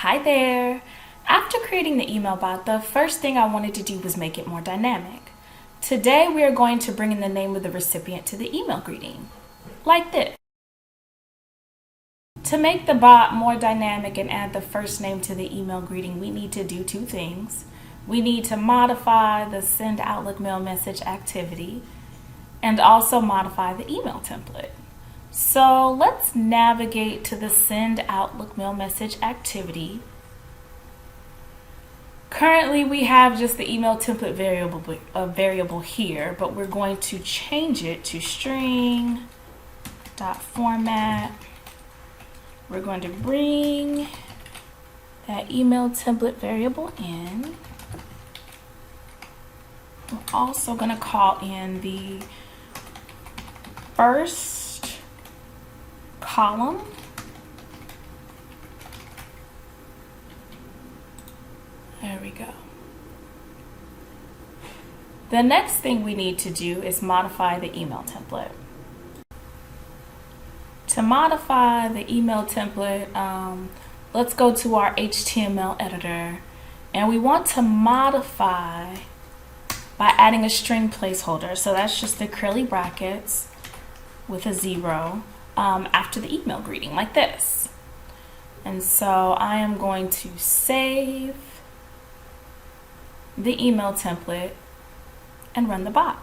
Hi there! After creating the email bot, the first thing I wanted to do was make it more dynamic. Today we are going to bring in the name of the recipient to the email greeting, like this. To make the bot more dynamic and add the first name to the email greeting, we need to do two things. We need to modify the send Outlook mail message activity and also modify the email template. So let's navigate to the send Outlook mail message activity. Currently we have just the email template variable here, but we're going to change it to string.format. We're going to bring that email template variable in. We're also going to call in the first column. There we go. The next thing we need to do is modify the email template. To modify the email template, let's go to our HTML editor, and we want to modify by adding a string placeholder. So that's just the curly brackets with a 0 after the email greeting, like this. And so I am going to save the email template and run the bot.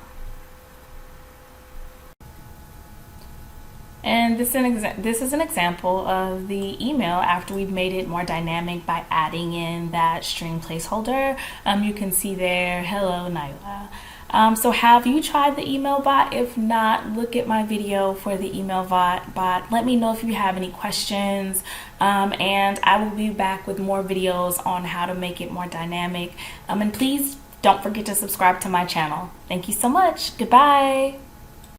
And this is an example of the email after we've made it more dynamic by adding in that string placeholder. You can see there, hello Nyla. So have you tried the email bot? If not, look at my video for the email bot. Let me know if you have any questions, and I will be back with more videos on how to make it more dynamic. And please don't forget to subscribe to my channel. Thank you so much. Goodbye.